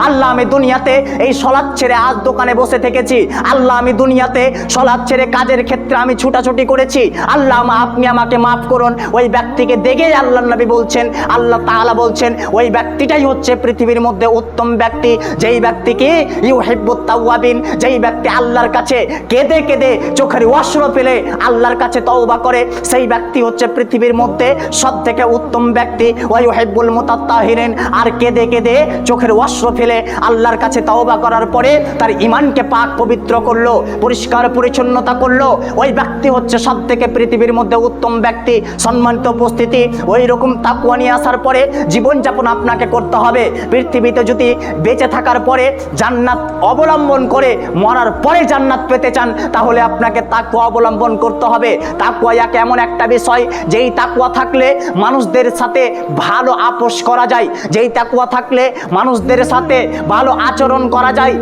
আল্লাহ আমি দুনিয়াতে এই সলাৎ ছেড়ে আজ দোকানে বসে থেকেছি, আল্লাহ আমি দুনিয়াতে সলাৎ ছেড়ে কাজের ক্ষেত্রে আমি ছুটাছুটি করেছি, আল্লাহ আপনি আমাকে মাফ করুন। ওই ব্যক্তিকে দেখে আল্লাহ নবী বলছেন, আল্লাহ তাআলা বলছেন ওই ব্যক্তিটাই হচ্ছে পৃথিবীর মধ্যে উত্তম ব্যক্তি, যেই ব্যক্তিকে ইউহিব্বুত তাওয়াবিন, যেই ব্যক্তি আল্লাহর কাছে কেঁদে কেঁদে চোখের অশ্রু ফেলে আল্লাহর কাছে তওবা করে, সেই ব্যক্তি হচ্ছে পৃথিবীর মধ্যে সবথেকে উত্তম ব্যক্তি। ওয়া ইউহিব্বুল মুতাত্তাহিরিন, আর কেঁদে কেঁদে চোখের অশ্রু ফেলে আল্লাহর কাছে তওবা করার পরে তার ঈমানকে পাক পবিত্র করলো, পরিষ্কার পরিচ্ছন্নতা করলো, ওই ব্যক্তি হচ্ছে সবথেকে পৃথিবীর মধ্যে উত্তম ব্যক্তি। সম্মানিত উপস্থিতি, ওই রকম তাকওয়া নিয়ে আসার পরে জীবনযাপন আপনাকে করতে হবে। পৃথিবীতে যদি বেঁচে থাকার পরে জান্নাত অবলম্বন করে মরার পরে জান্নাত পেতে চান, তাহলে আপনাকে তাকওয়া অবলম্বন করতে হবে। তাকওয়া এমন একটা বিষয়, যেই তাকওয়া থাকলে মানুষদের সাথে ভালো আপোষ করা যায়, যেই তাকওয়া থাকলে মানুষদের সাথে ভালো আচরণ করা যায়।